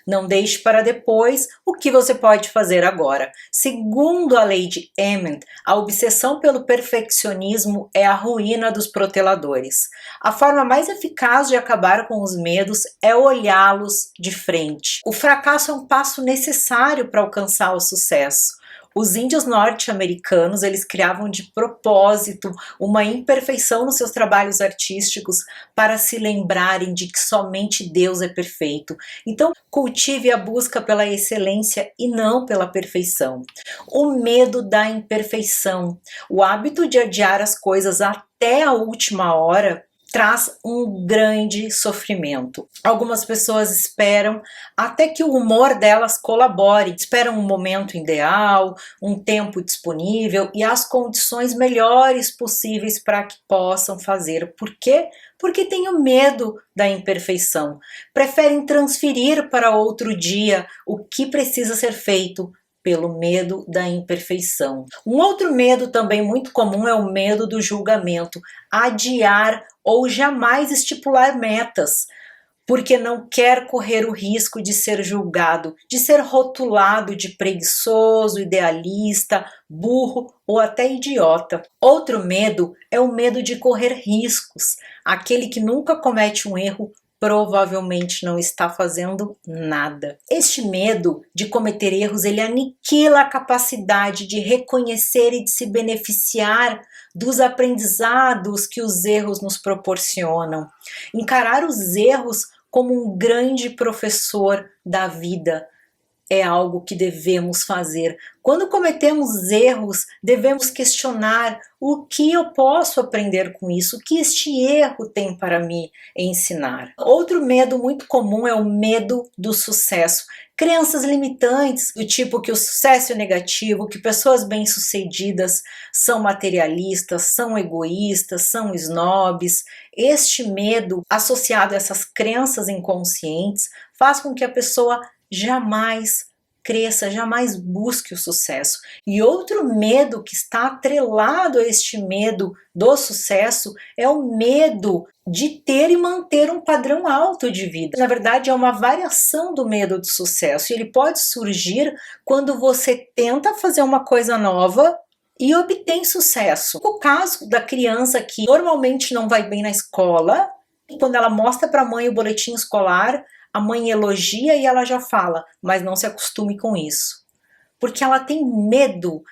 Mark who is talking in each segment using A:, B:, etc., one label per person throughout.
A: Não deixe para depois o que você pode fazer agora. Segundo a lei de Emmett, a obsessão pelo perfeccionismo é a ruína dos proteladores. A forma mais eficaz de acabar com os medos é olhá-los de frente. O fracasso é um passo necessário para alcançar o sucesso. Os índios norte-americanos, eles criavam de propósito uma imperfeição nos seus trabalhos artísticos para se lembrarem de que somente Deus é perfeito. Então, cultive a busca pela excelência e não pela perfeição. O medo da imperfeição, o hábito de adiar as coisas até a última hora, traz um grande sofrimento. Algumas pessoas esperam até que o humor delas colabore, esperam um momento ideal, um tempo disponível e as condições melhores possíveis para que possam fazer. Por quê? Porque têm medo da imperfeição. Preferem transferir para outro dia o que precisa ser feito pelo medo da imperfeição. Um outro medo também muito comum é o medo do julgamento, adiar ou jamais estipular metas, porque não quer correr o risco de ser julgado, de ser rotulado de preguiçoso, idealista, burro ou até idiota. Outro medo é o medo de correr riscos. Aquele que nunca comete um erro provavelmente não está fazendo nada. Este medo de cometer erros, ele aniquila a capacidade de reconhecer e de se beneficiar dos aprendizados que os erros nos proporcionam. Encarar os erros como um grande professor da vida é algo que devemos fazer. Quando cometemos erros, devemos questionar o que eu posso aprender com isso, o que este erro tem para me ensinar. Outro medo muito comum é o medo do sucesso. Crenças limitantes, do tipo que o sucesso é negativo, que pessoas bem-sucedidas são materialistas, são egoístas, são snobs. Este medo, associado a essas crenças inconscientes, faz com que a pessoa jamais cresça, jamais busque o sucesso. E outro medo que está atrelado a este medo do sucesso é o medo de ter e manter um padrão alto de vida. Na verdade, é uma variação do medo do sucesso. E ele pode surgir quando você tenta fazer uma coisa nova e obtém sucesso. O caso da criança que normalmente não vai bem na escola, quando ela mostra para a mãe o boletim escolar, a mãe elogia e ela já fala, mas não se acostume com isso. Porque ela tem medo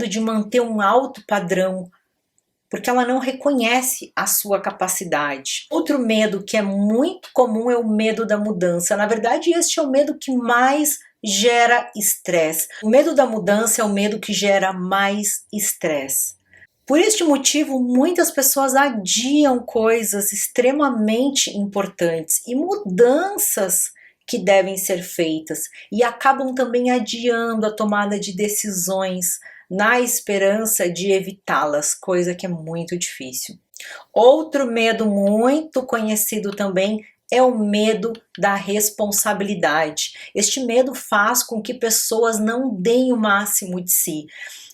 A: de manter um alto padrão, porque ela não reconhece a sua capacidade. Outro medo que é muito comum é o medo da mudança. Na verdade, este é o medo que mais gera estresse. O medo da mudança é o medo que gera mais estresse. Por este motivo, muitas pessoas adiam coisas extremamente importantes e mudanças que devem ser feitas e acabam também adiando a tomada de decisões na esperança de evitá-las, coisa que é muito difícil. Outro medo muito conhecido também é o medo da responsabilidade. Este medo faz com que pessoas não deem o máximo de si.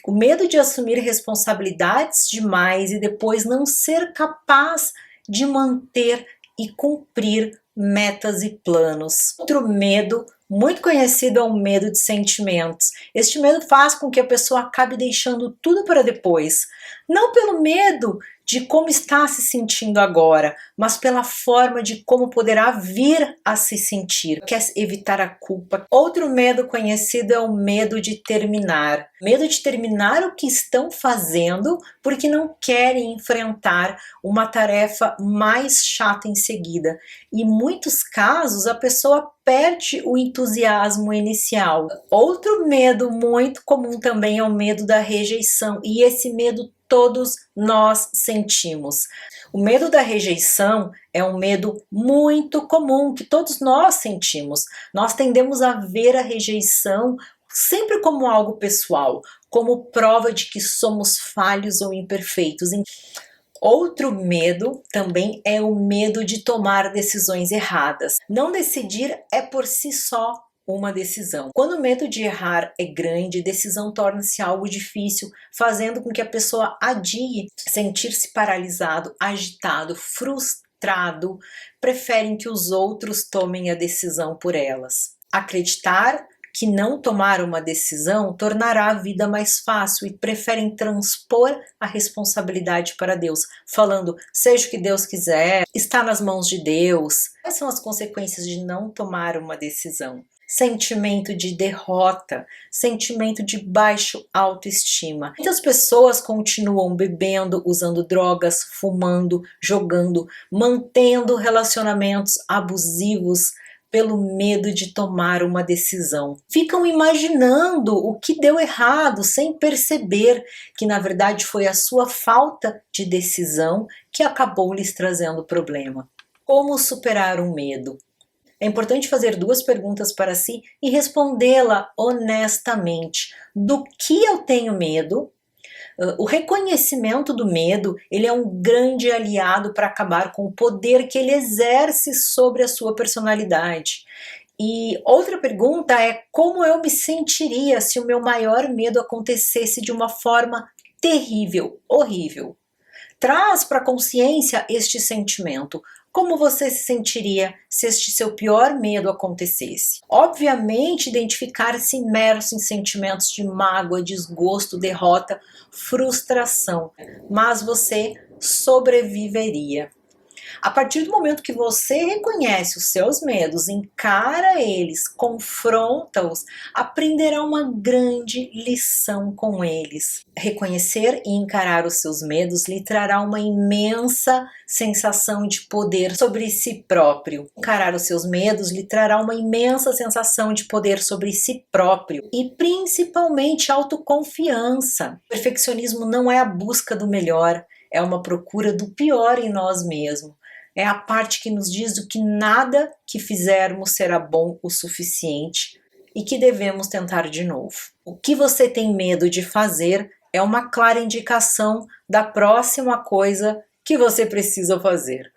A: O medo de assumir responsabilidades demais e depois não ser capaz de manter e cumprir metas e planos. Outro medo muito conhecido é o medo de sentimentos. Este medo faz com que a pessoa acabe deixando tudo para depois. Não pelo medo de como está se sentindo agora, mas pela forma de como poderá vir a se sentir. Quer evitar a culpa. Outro medo conhecido é o medo de terminar. Medo de terminar o que estão fazendo porque não querem enfrentar uma tarefa mais chata em seguida. E em muitos casos a pessoa perde o entusiasmo inicial. Outro medo muito comum também é o medo da rejeição, e esse medo todos nós sentimos. O medo da rejeição é um medo muito comum que todos nós sentimos. Nós tendemos a ver a rejeição sempre como algo pessoal, como prova de que somos falhos ou imperfeitos. Outro medo também é o medo de tomar decisões erradas. Não decidir é por si só uma decisão. Quando o medo de errar é grande, a decisão torna-se algo difícil, fazendo com que a pessoa adie. Sentir-se paralisado, agitado, frustrado, preferem que os outros tomem a decisão por elas. Acreditar que não tomar uma decisão tornará a vida mais fácil e preferem transpor a responsabilidade para Deus, falando, seja o que Deus quiser, está nas mãos de Deus. Quais são as consequências de não tomar uma decisão? Sentimento de derrota, sentimento de baixa autoestima. Muitas pessoas continuam bebendo, usando drogas, fumando, jogando, mantendo relacionamentos abusivos, pelo medo de tomar uma decisão. Ficam imaginando o que deu errado sem perceber que na verdade foi a sua falta de decisão que acabou lhes trazendo problema. Como superar o medo? É importante fazer duas perguntas para si e respondê-la honestamente. Do que eu tenho medo? O reconhecimento do medo, ele é um grande aliado para acabar com o poder que ele exerce sobre a sua personalidade. E outra pergunta é como eu me sentiria se o meu maior medo acontecesse de uma forma terrível, horrível. Traz para a consciência este sentimento. Como você se sentiria se este seu pior medo acontecesse? Obviamente, identificar-se imerso em sentimentos de mágoa, desgosto, derrota, frustração, mas você sobreviveria. A partir do momento que você reconhece os seus medos, encara eles, confronta-os, aprenderá uma grande lição com eles. Reconhecer e encarar os seus medos lhe trará uma imensa sensação de poder sobre si próprio. Encarar os seus medos lhe trará uma imensa sensação de poder sobre si próprio e principalmente autoconfiança. O perfeccionismo não é a busca do melhor, é uma procura do pior em nós mesmos. É a parte que nos diz do que nada que fizermos será bom o suficiente e que devemos tentar de novo. O que você tem medo de fazer é uma clara indicação da próxima coisa que você precisa fazer.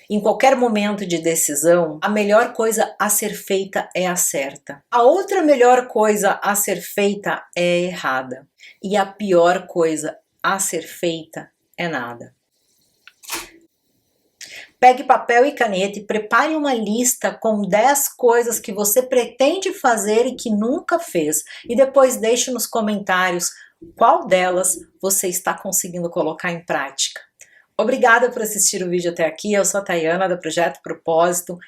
A: Em qualquer momento de decisão, a melhor coisa a ser feita é a certa. A outra melhor coisa a ser feita é a errada. E a pior coisa a ser feita é nada. Pegue papel e caneta e prepare uma lista com 10 coisas que você pretende fazer e que nunca fez. E depois deixe nos comentários qual delas você está conseguindo colocar em prática. Obrigada por assistir o vídeo até aqui. Eu sou a Tayana, do Projeto Propósito.